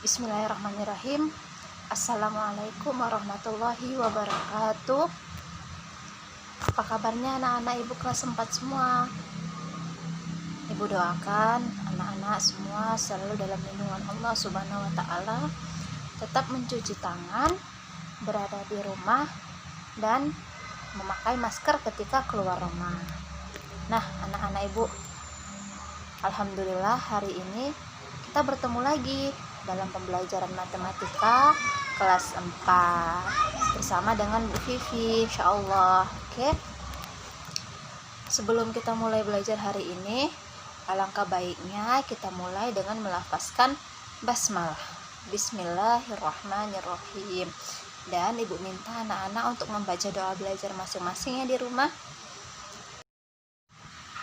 Bismillahirrahmanirrahim. Assalamualaikum warahmatullahi wabarakatuh. Apa kabarnya anak-anak ibu kelas 4 semua? Ibu doakan anak-anak semua selalu dalam lindungan Allah Subhanahu wa Ta'ala, tetap mencuci tangan, berada di rumah, dan memakai masker ketika keluar rumah. Nah, anak-anak ibu, alhamdulillah hari ini kita bertemu lagi dalam pembelajaran matematika kelas 4 bersama dengan Bu Vivi, insyaallah. Oke. Sebelum kita mulai belajar hari ini, alangkah baiknya kita mulai dengan melafazkan basmalah. Bismillahirrahmanirrahim. Dan ibu minta anak-anak untuk membaca doa belajar masing-masingnya di rumah.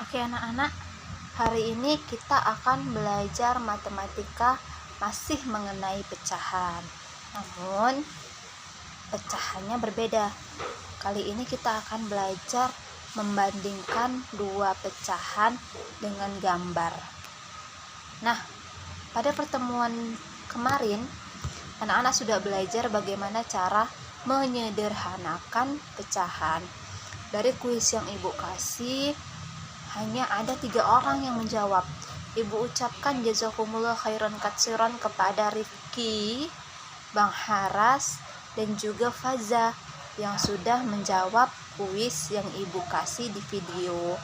Oke anak-anak, hari ini kita akan belajar matematika masih mengenai pecahan, namun pecahannya berbeda. Kali ini kita akan belajar membandingkan dua pecahan dengan gambar. Nah, pada pertemuan kemarin anak-anak sudah belajar bagaimana cara menyederhanakan pecahan. Dari kuis yang ibu kasih, hanya ada 3 orang yang menjawab. Ibu ucapkan jazakumullah khairan katsiran kepada Rifki, Bang Haras, dan juga Faza yang sudah menjawab kuis yang ibu kasih di video.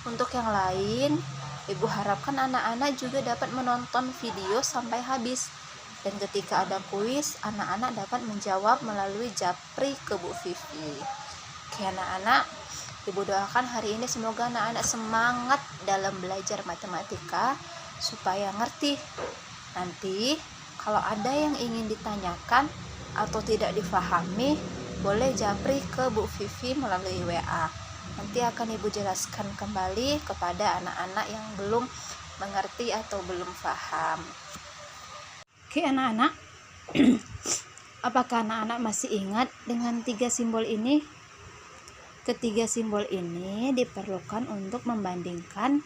Untuk yang lain, ibu harapkan anak-anak juga dapat menonton video sampai habis. Dan ketika ada kuis, anak-anak dapat menjawab melalui japri ke Bu Vivi. Oke anak-anak, ibu doakan hari ini semoga anak-anak semangat dalam belajar matematika supaya ngerti. Nanti kalau ada yang ingin ditanyakan atau tidak difahami, boleh japri ke Bu Vivi melalui WA. Nanti akan ibu jelaskan kembali kepada anak-anak yang belum mengerti atau belum paham. Oke anak-anak, apakah anak-anak masih ingat dengan 3 simbol ini? Ketiga simbol ini diperlukan untuk membandingkan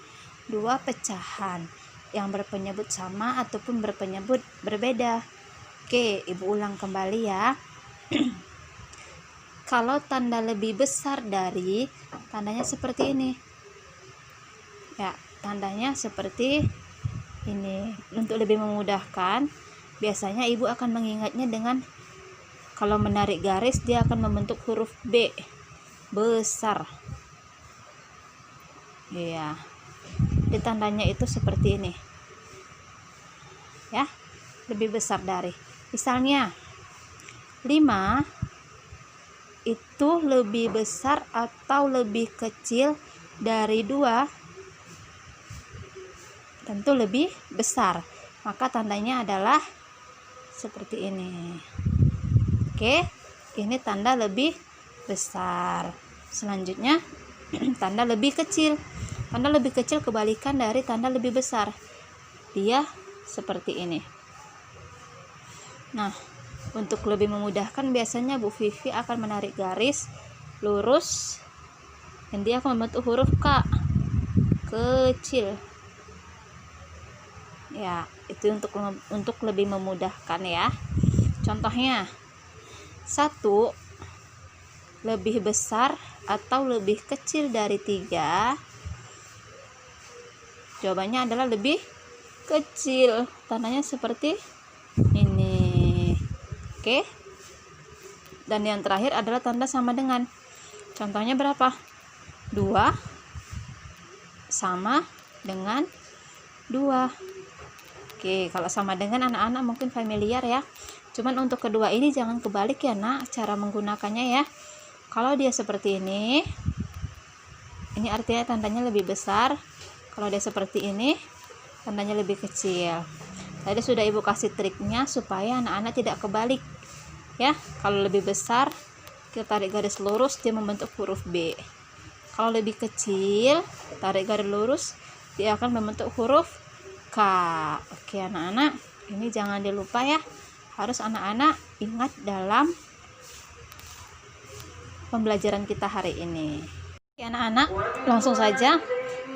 dua pecahan yang berpenyebut sama ataupun berpenyebut berbeda. Oke, ibu ulang kembali ya. Kalau tanda lebih besar dari, tandanya seperti ini. Ya, tandanya seperti ini. Untuk lebih memudahkan, biasanya ibu akan mengingatnya dengan, kalau menarik garis dia akan membentuk huruf B. Besar ya, ditandanya itu seperti ini ya, lebih besar dari, misalnya 5 itu lebih besar atau lebih kecil dari 2, tentu lebih besar, maka tandanya adalah seperti ini. Oke, ini tanda lebih besar. Selanjutnya tanda lebih kecil. Tanda lebih kecil kebalikan dari tanda lebih besar, dia seperti ini. Nah, untuk lebih memudahkan biasanya Bu Vivi akan menarik garis lurus dan dia akan membentuk huruf K kecil ya. Itu untuk lebih memudahkan ya. Contohnya 1 lebih besar atau lebih kecil dari 3, jawabannya adalah lebih kecil, tandanya seperti ini. Oke, dan yang terakhir adalah tanda sama dengan. Contohnya berapa? 2 sama dengan 2. Oke, kalau sama dengan anak-anak mungkin familiar ya, cuman untuk kedua ini jangan kebalik ya nak, cara menggunakannya ya. Kalau dia seperti ini artinya tandanya lebih besar. Kalau dia seperti ini, tandanya lebih kecil. Tadi sudah ibu kasih triknya supaya anak-anak tidak kebalik ya. Kalau lebih besar, kita tarik garis lurus, dia membentuk huruf B. Kalau lebih kecil, tarik garis lurus, dia akan membentuk huruf K. Oke anak-anak, ini jangan dilupa ya, harus anak-anak ingat dalam pembelajaran kita hari ini. Oke anak-anak, langsung saja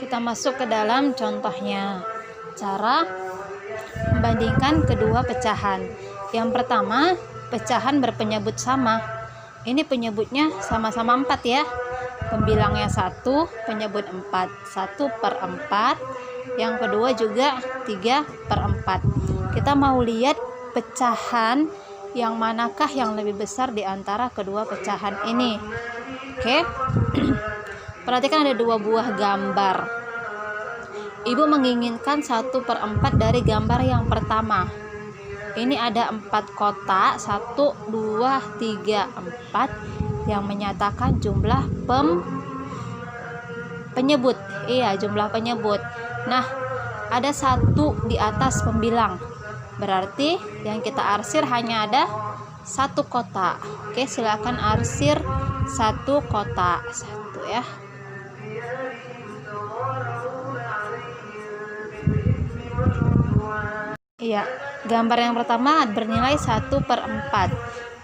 kita masuk ke dalam contohnya. Cara membandingkan kedua pecahan. Yang pertama, pecahan berpenyebut sama. Ini penyebutnya sama-sama 4 ya. Pembilangnya 1, penyebut 4. 1/4. Yang kedua juga 3/4. Kita mau lihat pecahan yang manakah yang lebih besar di antara kedua pecahan ini. Oke. Perhatikan ada 2 buah gambar. Ibu menginginkan 1/4 dari gambar yang pertama. Ini ada 4 kotak, 1, 2, 3, 4 yang menyatakan jumlah penyebut. Iya, jumlah penyebut. Nah, ada 1 di atas pembilang. Berarti yang kita arsir hanya ada 1 kotak. Oke, silakan arsir 1 kotak. 1 ya. Iya, gambar yang pertama bernilai 1/4.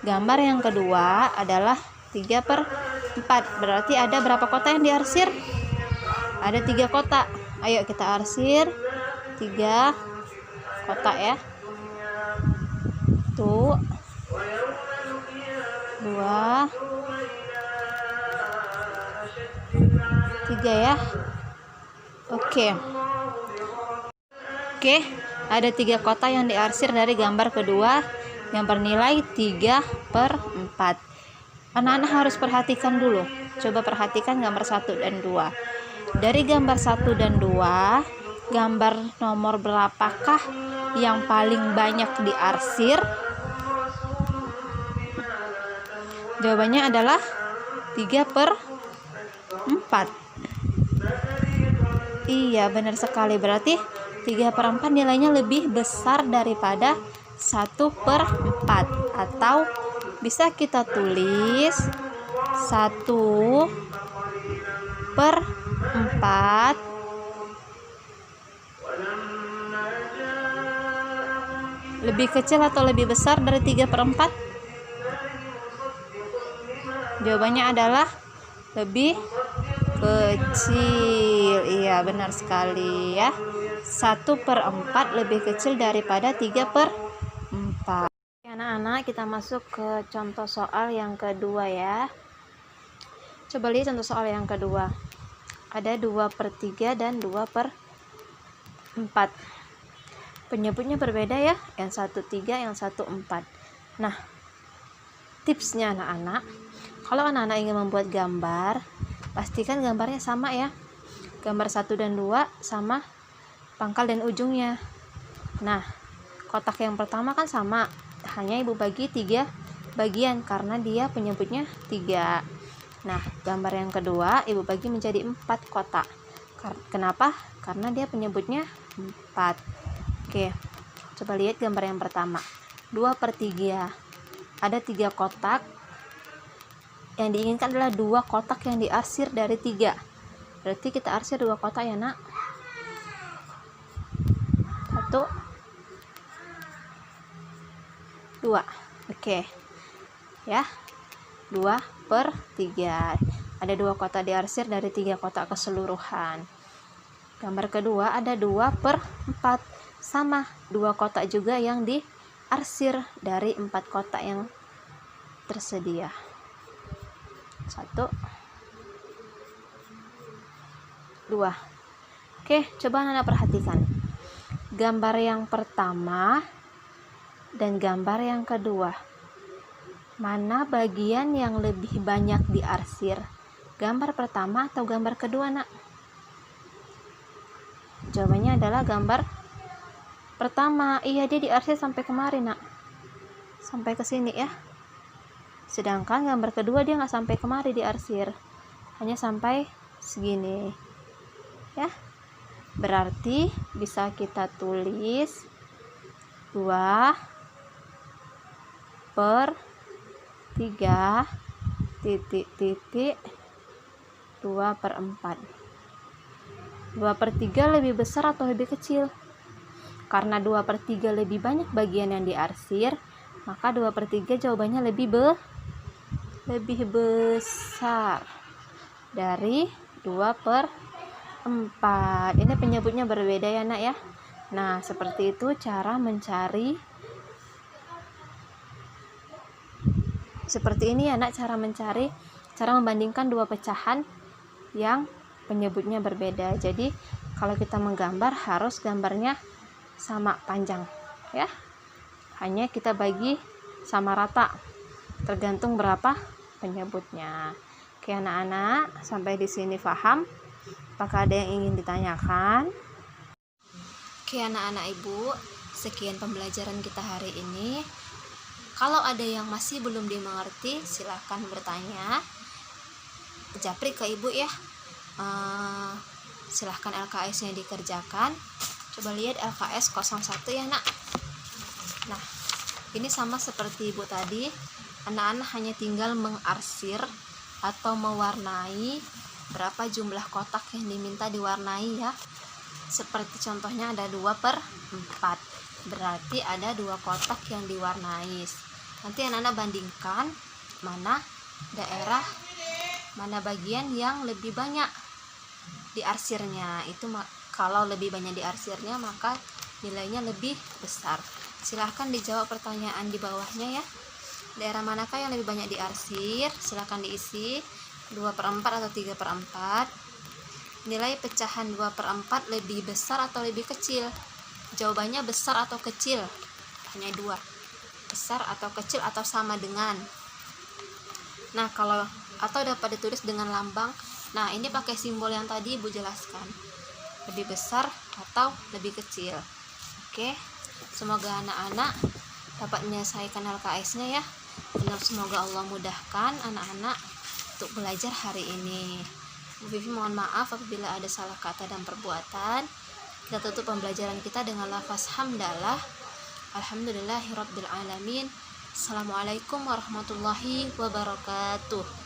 Gambar yang kedua adalah 3/4. Berarti ada berapa kotak yang diarsir? Ada 3 kotak. Ayo kita arsir 3 kotak ya. 1, 2, 3 ya. Oke, ada 3 kotak yang diarsir dari gambar kedua yang bernilai 3/4. Anak-anak harus perhatikan dulu. Coba perhatikan gambar 1 dan 2. Dari gambar 1 dan 2, gambar nomor berapakah yang paling banyak diarsir? Jawabannya adalah 3/4. Iya, benar sekali. Berarti 3/4 nilainya lebih besar daripada 1/4. Atau bisa kita tulis 1/4 lebih kecil atau lebih besar dari 3/4? Jawabannya adalah lebih kecil. Iya, benar sekali ya. 1/4 lebih kecil daripada 3/4. Anak-anak, kita masuk ke contoh soal yang kedua ya. Coba lihat contoh soal yang kedua. Ada 2/3 dan 2/4. Penyebutnya berbeda ya. Yang 1 3, yang 1 4. Nah, tipsnya anak-anak, kalau anak-anak ingin membuat gambar, pastikan gambarnya sama ya. Gambar 1 dan 2 sama pangkal dan ujungnya. Nah, kotak yang pertama kan sama, hanya ibu bagi 3 bagian karena dia penyebutnya 3. Nah, gambar yang kedua ibu bagi menjadi 4 kotak. Kenapa? Karena dia penyebutnya 4. Oke, coba lihat gambar yang pertama. 2/3. Ada 3 kotak. Yang diinginkan adalah 2 kotak yang diarsir dari 3. Berarti kita arsir 2 kotak ya nak. 1, 2. Oke ya, 2/3. Ada 2 kotak diarsir dari 3 kotak keseluruhan. Gambar kedua ada 2/4. Sama, 2 kotak juga yang diarsir dari 4 kotak yang tersedia. 1, 2. Oke, coba anak perhatikan gambar yang pertama dan gambar yang kedua. Mana bagian yang lebih banyak diarsir? Gambar pertama atau gambar kedua nak? Jawabannya adalah gambar pertama. Iya, dia diarsir sampai kemari nak, sampai ke sini ya. Sedangkan gambar kedua dia nggak sampai kemari diarsir, hanya sampai segini ya. Berarti bisa kita tulis 2/3 titik 2/4. 2/3 lebih besar atau lebih kecil? Karena 2/3 lebih banyak bagian yang diarsir, maka 2/3 jawabannya lebih besar dari 2/4. Ini penyebutnya berbeda ya nak ya. Nah, seperti itu cara mencari. Seperti ini ya nak, cara membandingkan dua pecahan yang penyebutnya berbeda. Jadi kalau kita menggambar harus gambarnya sama panjang ya. Hanya kita bagi sama rata, tergantung berapa penyebutnya. Oke anak-anak, sampai di sini paham? Apakah ada yang ingin ditanyakan? Oke anak-anak ibu, sekian pembelajaran kita hari ini. Kalau ada yang masih belum dimengerti, silahkan bertanya, japri ke ibu ya. Silahkan LKS-nya dikerjakan. Coba lihat LKS 01 ya nak. Nah, ini sama seperti ibu tadi, anak-anak hanya tinggal mengarsir atau mewarnai berapa jumlah kotak yang diminta diwarnai ya. Seperti contohnya ada 2/4, berarti ada 2 kotak yang diwarnai. Nanti anak-anak bandingkan mana daerah, mana bagian yang lebih banyak diarsirnya. Itu kalau lebih banyak diarsirnya maka nilainya lebih besar. Silahkan dijawab pertanyaan di bawahnya ya. Daerah manakah yang lebih banyak diarsir? Silahkan diisi 2/4 atau 3/4. Nilai pecahan 2/4 lebih besar atau lebih kecil? Jawabannya besar atau kecil? Hanya 2. Besar atau kecil atau sama dengan. Nah, kalau atau dapat ditulis dengan lambang. Nah, ini pakai simbol yang tadi ibu jelaskan. Lebih besar atau lebih kecil. Oke. Semoga anak-anak dapat menyelesaikan LKS-nya ya. Dan semoga Allah mudahkan anak-anak untuk belajar hari ini. Bu Vivi mohon maaf apabila ada salah kata dan perbuatan. Kita tutup pembelajaran kita dengan lafaz hamdalah. Alhamdulillahirabbil alamin. Assalamualaikum warahmatullahi wabarakatuh.